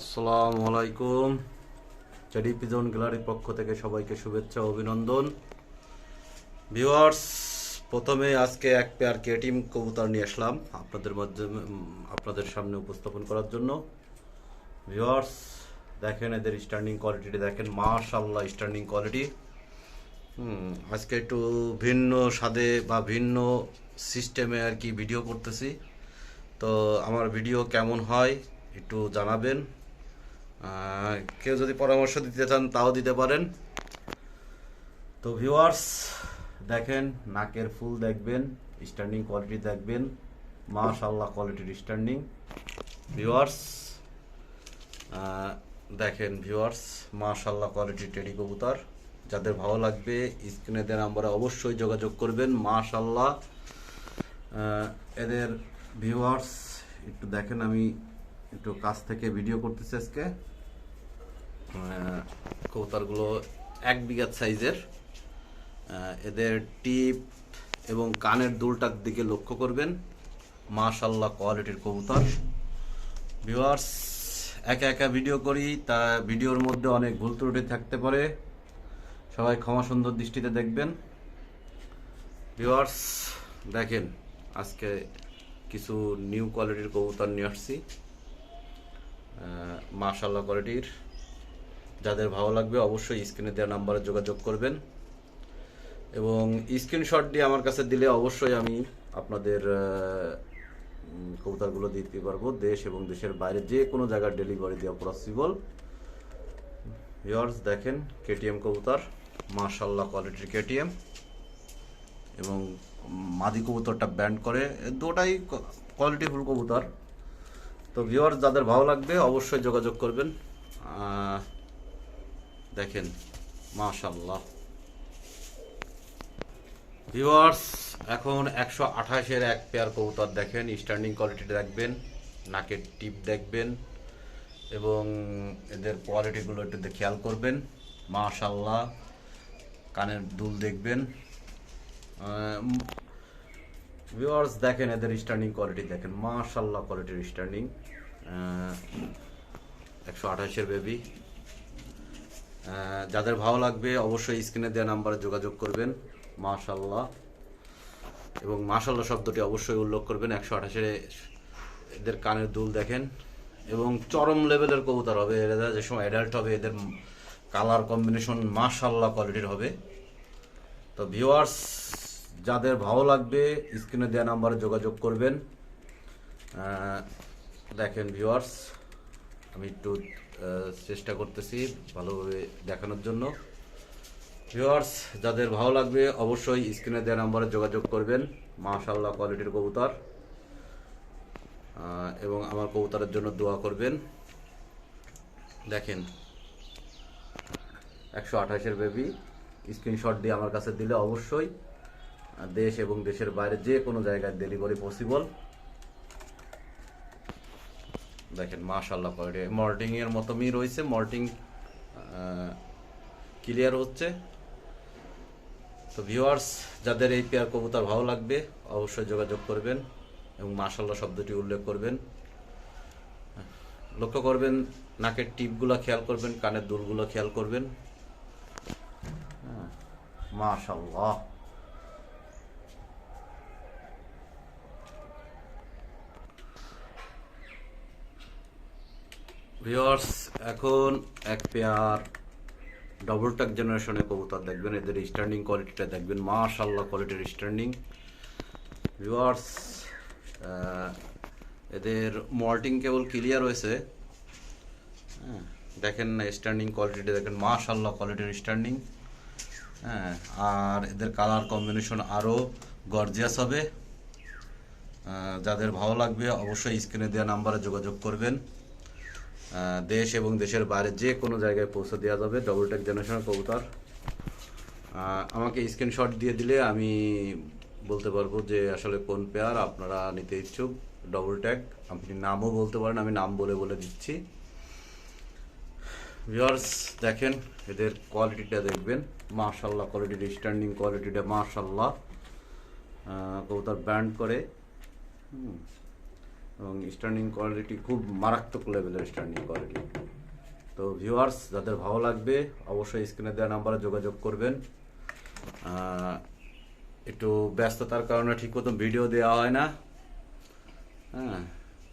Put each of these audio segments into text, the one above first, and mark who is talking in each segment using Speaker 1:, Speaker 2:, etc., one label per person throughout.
Speaker 1: আসসালামু আলাইকুম। Teddy pigeon গ্যালারির পক্ষ থেকে সবাইকে শুভেচ্ছা ও অভিনন্দন। ভিউয়ার্স, প্রথমে আজকে এক পেয়ার কেটিএম কবুতর নিয়ে আসলাম আপনাদের মাধ্যমে আপনাদের সামনে উপস্থাপন করার জন্য। ভিউয়ার্স, দেখেন এদের স্ট্যান্ডিং কোয়ালিটিটা দেখেন, মাশাআল্লাহ স্ট্যান্ডিং কোয়ালিটি। আজকে একটু ভিন্ন স্বাদে বা ভিন্ন সিস্টেমে আর কি ভিডিও করতেছি। তো আমার ভিডিও কেমন হয় একটু জানাবেন। কেউ যদি পরামর্শ দিতে চান তাও দিতে পারেন। তো ভিউয়ার্স, দেখেন নাকের ফুল দেখবেন, স্ট্যান্ডিং কোয়ালিটি দেখবেন, মাশাআল্লাহ কোয়ালিটির স্ট্যান্ডিং। ভিউয়ার্স দেখেন ভিউয়ার্স, মাশাআল্লাহ কোয়ালিটির টেডি কবুতর। যাদের ভালো লাগবে স্ক্রিনে দেওয়া নাম্বারে অবশ্যই যোগাযোগ করবেন। মাশাআল্লাহ এদের ভিউয়ার্স একটু দেখেন, আমি একটু কাছ থেকে ভিডিও করতেছি আজকে। কবুতরগুলো 1 বিঘা সাইজের। এদের টিপ এবং কানের দুলটার দিকে লক্ষ্য করবেন, মাশাআল্লাহ কোয়ালিটির কবুতর। ভিউয়ার্স, একা একা ভিডিও করি, তা ভিডিওর মধ্যে অনেক ভুল ত্রুটি থাকতে পারে, সবাই ক্ষমা সুন্দর দৃষ্টিতে দেখবেন। ভিউয়ার্স দেখেন, আজকে কিছু নিউ কোয়ালিটির কবুতর নিয়ে আসছি, মাশাআল্লাহ কোয়ালিটির। যাদের ভালো লাগবে অবশ্যই স্ক্রিনে দেওয়া নাম্বারে যোগাযোগ করবেন এবং স্ক্রিনশট দিয়ে আমার কাছে দিলে অবশ্যই আমি আপনাদের কবুতরগুলো দিতে পারবো। দেশ এবং দেশের বাইরে যে কোনো জায়গায় ডেলিভারি দেওয়া পসিবল। ভিউয়ার্স দেখেন কেটিএম কবুতর, মাশাআল্লাহ কোয়ালিটির কেটিএম, এবং মাদি কবুতরটা ব্যান্ড করে, দুটাই কোয়ালিটিফুল কবুতর। তো ভিউয়ার্স, যাদের ভালো লাগবে অবশ্যই যোগাযোগ করবেন। দেখেন মাশাআল্লাহ। ভিউয়ার্স, এখন 128-এর এক পেয়ার কবুতর দেখেন, স্ট্যান্ডিং কোয়ালিটিটা দেখবেন, নাকের টিপ দেখবেন এবং এদের কোয়ালিটিগুলো একটু খেয়াল করবেন। মাশাআল্লাহ কানের দুল দেখবেন। ভিউয়ার্স দেখেন এদের স্ট্যান্ডিং কোয়ালিটি দেখেন, মাশাআল্লাহ কোয়ালিটির স্ট্যান্ডিং। 128-এর বেবি। যাদের ভালো লাগবে অবশ্যই স্ক্রিনে দেওয়া নাম্বারে যোগাযোগ করবেন। মাশাআল্লাহ, এবং মাশাআল্লাহ শব্দটি অবশ্যই উল্লেখ করবেন। 128-এর এদের কানের দুল দেখেন এবং চরম লেভেলের কবুতর হবে এরা। যে সময় অ্যাডাল্ট হবে এদের কালার কম্বিনেশন মাশাআল্লাহ কোয়ালিটির হবে। তো ভিউয়ার্স, যাদের ভালো লাগবে স্ক্রিনে দেওয়া নাম্বারে যোগাযোগ করবেন। দেখেন ভিউয়ার্স, আমি একটু চেষ্টা করতেছি ভালোভাবে দেখানোর জন্য। ভিউয়ার্স, যাদের ভালো লাগবে অবশ্যই স্ক্রিনে দেওয়া নাম্বারে যোগাযোগ করবেন। মাশাআল্লাহ কোয়ালিটির কবুতর, এবং আমার কবুতরের জন্য দোয়া করবেন। দেখেন 128-এর বেবি, স্ক্রিনশট দিয়ে আমার কাছে দিলে অবশ্যই দেশ এবং দেশের বাইরে যে কোনো জায়গায় ডেলিভারি পসিবল। দেখেন মাশাআল্লাহ কোয়ালিটি, মল্টিং এর মতনই রয়েছে, মল্টিং ক্লিয়ার হচ্ছে। তো ভিউয়ার্স, যাদের এই পেয়ার কবুতর ভালো লাগবে অবশ্যই যোগাযোগ করবেন এবং মাশাআল্লাহ শব্দটি উল্লেখ করবেন। লক্ষ্য করবেন নাকের টিপগুলো খেয়াল করবেন, কানের দুলগুলো খেয়াল করবেন। মাশাআল্লাহ। ভিউয়ার্স, এখন এক পেয়ার ডবল টাক জেনারেশনের কবুতর দেখবেন, এদের স্ট্যান্ডিং কোয়ালিটিটা দেখবেন, মাশাআল্লাহ কোয়ালিটির স্ট্যান্ডিং। ভিউয়ার্স, এদের মল্টিং কেবল ক্লিয়ার হয়েছে, দেখেন না স্ট্যান্ডিং কোয়ালিটিটা দেখেন, মাশাআল্লাহ কোয়ালিটির স্ট্যান্ডিং। আর এদের কালার কম্বিনেশন আরও গর্জিয়াস হবে। যাদের ভালো লাগবে অবশ্যই স্ক্রিনে দেওয়া নাম্বারে যোগাযোগ করবেন। দেশ এবং দেশের বাইরে যে কোনো জায়গায় পৌঁছে দেওয়া যাবে ডবল টেক জেনারেশনের কবুতর। আমাকে স্ক্রিনশট দিয়ে দিলে আমি বলতে পারবো যে আসলে কোন পেয়ার আপনারা নিতে ইচ্ছুক। ডবল ট্যাগ আপনি নামও বলতে পারেন, আমি নাম বলে বলে দিচ্ছি। ভিউয়ার্স দেখেন এদের কোয়ালিটিটা দেখবেন, মাশাআল্লাহ কোয়ালিটির স্ট্যান্ডিং কোয়ালিটিটা মাশাআল্লাহ। কবুতর ব্যান্ড করে, এবং স্ট্যান্ডিং কোয়ালিটি খুব মারাত্মক লেভেলের স্ট্যান্ডিং কোয়ালিটি। তো ভিউয়ার্স, যাদের ভালো লাগবে অবশ্যই স্ক্রিনে দেওয়া নাম্বারে যোগাযোগ করবেন। একটু ব্যস্ততার কারণে ঠিক মতো ভিডিও দেওয়া হয় না, হ্যাঁ,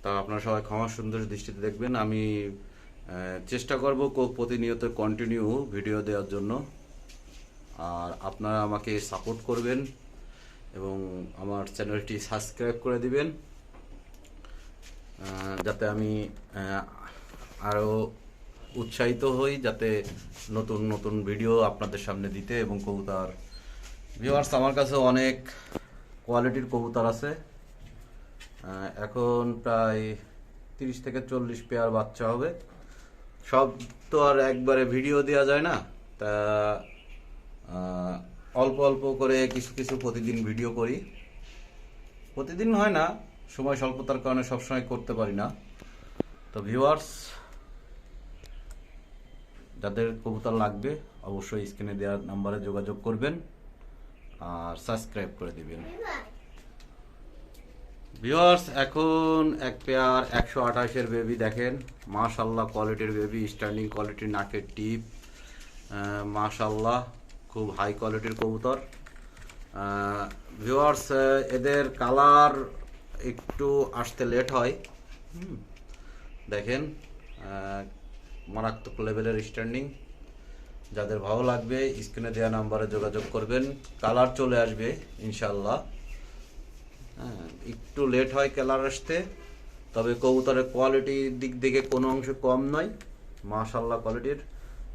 Speaker 1: তা আপনারা সবাই ক্ষমা সুন্দর দৃষ্টিতে দেখবেন। আমি চেষ্টা করব প্রতিনিয়ত কন্টিনিউ ভিডিও দেওয়ার জন্য, আর আপনারা আমাকে সাপোর্ট করবেন এবং আমার চ্যানেলটি সাবস্ক্রাইব করে দিবেন, যাতে আমি আরও উৎসাহিত হই, যাতে নতুন নতুন ভিডিও আপনাদের সামনে দিতে। এবং কবুতর ভিউয়ার্স, আমার কাছে অনেক কোয়ালিটির কবুতর আছে। এখন প্রায় 30 থেকে 40 পেয়ার বাচ্চা হবে। সব তো আর একবারে ভিডিও দেওয়া যায় না, তা অল্প অল্প করে কিছু কিছু প্রতিদিন ভিডিও করি। প্রতিদিন হয় না, সময় স্বল্পতার কারণে সবসময় করতে পারি না। তো ভিউয়ার্স, যাদের কবুতর লাগবে অবশ্যই স্ক্রিনে দেওয়া নাম্বারে যোগাযোগ করবেন আর সাবস্ক্রাইব করে দিবেন। ভিউয়ার্স, এখন এক পেয়ার 128-এর বেবি দেখেন, মাশাআল্লাহ কোয়ালিটির বেবি, স্ট্যান্ডিং কোয়ালিটির, নাকের টিপ মাশাআল্লাহ, খুব হাই কোয়ালিটির কবুতর। ভিউয়ার্স, এদের কালার একটু আসতে লেট হয়। দেখেন মারাত্মক লেভেলের স্ট্যান্ডিং। যাদের ভালো লাগবে স্ক্রিনে দেওয়া নাম্বারে যোগাযোগ করবেন, কালার চলে আসবে ইনশাল্লাহ। হ্যাঁ, একটু লেট হয় কালার আসতে, তবে কবুতরের কোয়ালিটির দিক থেকে কোনো অংশ কম নয়, মাশাআল্লাহ কোয়ালিটির।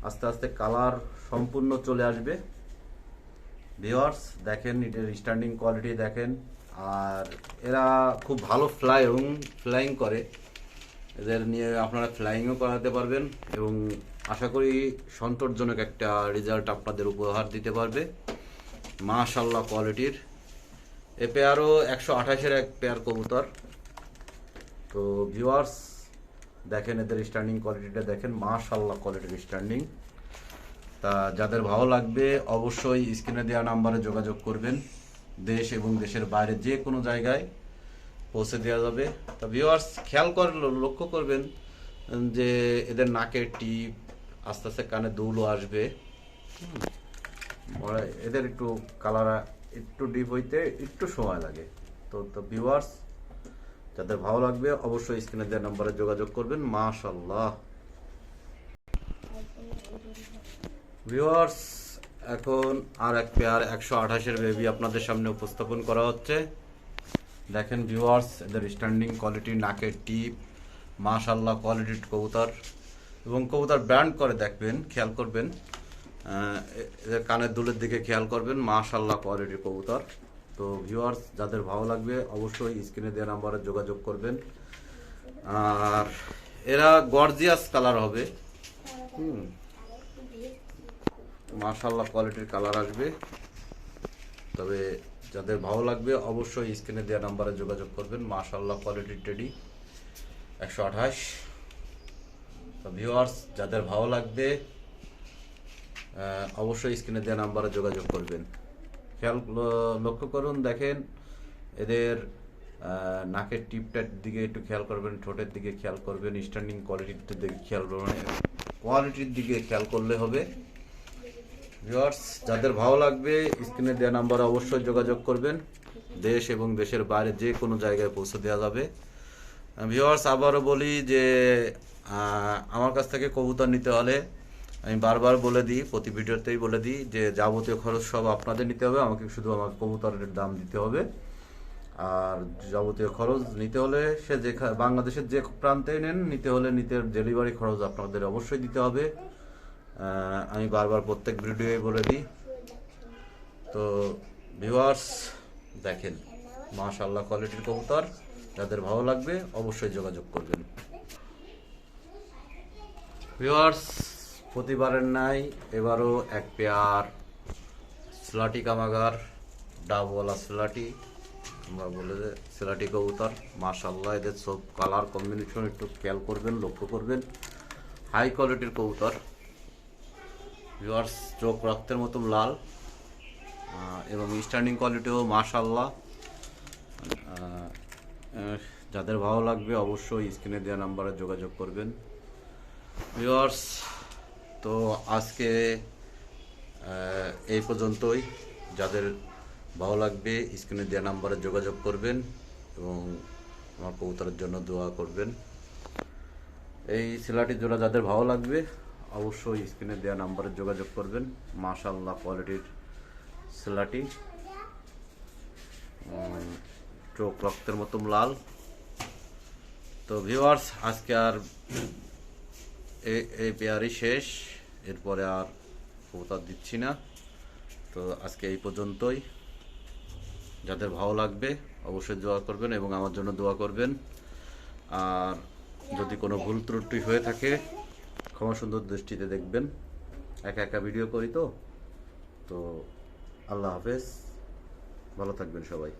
Speaker 1: আস্তে আস্তে কালার সম্পূর্ণ চলে আসবে। ভিউয়ার্স দেখেন, এটার স্ট্যান্ডিং কোয়ালিটি দেখেন, আর এরা খুব ভালো ফ্লাইং করে। এদের নিয়ে আপনারা ফ্লাইংও করাতে পারবেন এবং আশা করি সন্তোষজনক একটা রেজাল্ট আপনাদের উপহার দিতে পারবে। মাশাআল্লাহ কোয়ালিটির এ পেয়ারও 128-এর এক পেয়ার কবুতর। তো ভিউয়ার্স দেখেন, এদের স্ট্যান্ডিং কোয়ালিটিটা দেখেন, মাশাআল্লাহ কোয়ালিটির স্ট্যান্ডিং। তা যাদের ভালো লাগবে অবশ্যই স্ক্রিনে দেওয়া নাম্বারে যোগাযোগ করবেন। দেশ এবং দেশের বাইরে যে কোনো জায়গায় পৌঁছে দেওয়া যাবে। তা ভিউয়ার্স, লক্ষ্য করবেন যে এদের নাকের টিপ, আস্তে আস্তে কানে দুলও আসবে। এদের একটু কালার একটু ডিপ হইতে একটু সময় লাগে। তো ভিউয়ার্স, যাদের ভালো লাগবে অবশ্যই স্ক্রিনে দেওয়া নাম্বারে যোগাযোগ করবেন। মাশাআল্লাহ ভিউয়ার্স, এখন আর এক পেয়ার 128-এর বেবি আপনাদের সামনে উপস্থাপন করা হচ্ছে। দেখেন ভিউয়ার্স, এদের স্ট্যান্ডিং কোয়ালিটি, নাকের টিপ, মাশাআল্লাহ কোয়ালিটির কবুতর। এবং কবুতর ব্র্যান্ড করে দেখবেন, খেয়াল করবেন, এদের কানের দুলের দিকে খেয়াল করবেন, মাশাআল্লাহ কোয়ালিটির কবুতর। তো ভিউয়ার্স, যাদের ভালো লাগবে অবশ্যই স্ক্রিনে দেওয়া নাম্বারে যোগাযোগ করবেন। আর এরা গর্জিয়াস কালার হবে, মাশাআল্লাহ কোয়ালিটির কালার আসবে। তবে যাদের ভালো লাগবে অবশ্যই স্ক্রিনে দেওয়া নাম্বারে যোগাযোগ করবেন। মাশাআল্লাহ কোয়ালিটির টেডি 128। তো ভিউয়ার্স, যাদের ভালো লাগবে অবশ্যই স্ক্রিনে দেওয়া নাম্বারে যোগাযোগ করবেন। লক্ষ্য করুন, দেখেন এদের নাকের টিপটার দিকে একটু খেয়াল করবেন, ঠোঁটের দিকে খেয়াল করবেন, স্ট্যান্ডিং কোয়ালিটির দিকে খেয়াল করবেন, কোয়ালিটির দিকে খেয়াল করলে হবে। ভিউয়ার্স, যাদের ভালো লাগবে স্ক্রিনে দেওয়া নাম্বারে অবশ্যই যোগাযোগ করবেন। দেশ এবং দেশের বাইরে যে কোনো জায়গায় পৌঁছে দেওয়া যাবে। ভিউয়ার্স, আবারও বলি যে আমার কাছ থেকে কবুতর নিতে হলে আমি বারবার বলে দিই, প্রতি ভিডিওতেই বলে দিই যে যাবতীয় খরচ সব আপনাদের নিতে হবে, আমাকে শুধু আমার কবুতরের দাম দিতে হবে। আর যাবতীয় খরচ নিতে হলে সে যে বাংলাদেশের যে প্রান্তেই নেন, নিতে হলে ডেলিভারি খরচ আপনাদের অবশ্যই দিতে হবে। আমি বারবার প্রত্যেক ভিডিওই বলে দিই। তো ভিউয়ার্স দেখেন, মাশাআল্লাহ কোয়ালিটির কবুতর। যাদের ভালো লাগবে অবশ্যই যোগাযোগ করবেন। ভিউয়ার্স, প্রতিবারের নাই এবারও এক পেয়ার স্লাটি কামাগার, ডাবওয়ালা স্লাটি, আমরা বলে স্লাটি কবুতর। মাশাআল্লাহ, এদের সব কালার কম্বিনেশন একটু খেয়াল করবেন, লক্ষ্য করবেন, হাই কোয়ালিটির কবুতর। ভিউয়ার্স, চোখ রক্তের মতো লাল এবং স্ট্যান্ডিং কোয়ালিটিও মাশাআল্লাহ। যাদের ভালো লাগবে অবশ্যই স্ক্রিনে দেওয়া নাম্বারে যোগাযোগ করবেন। ভিউয়ার্স, তো আজকে এই পর্যন্তই। যাদের ভালো লাগবে স্ক্রিনে দেওয়া নাম্বারে যোগাযোগ করবেন এবং আমার কবুতরের জন্য দোয়া করবেন। এই সিলাটি জোড়া যাদের ভালো লাগবে অবশ্যই স্ক্রিনে দেওয়া নাম্বারে যোগাযোগ করবেন। মাশাআল্লাহ কোয়ালিটির সিলাটি, চোখ রক্তের মতো লাল। তো ভিউয়ার্স, আজকে আর এই পেয়ারই শেষ, এরপরে আর কবুতর দিচ্ছি না। তো আজকে এই পর্যন্তই। যাদের ভালো লাগবে অবশ্যই দোয়া করবেন এবং আমার জন্য দোয়া করবেন। আর যদি কোনো ভুল ত্রুটি হয়ে থাকে ক্ষমা সুন্দর দৃষ্টিতে দেখবেন। একা একা ভিডিও করি তো। আল্লাহ হাফেজ, ভালো থাকবেন সবাই।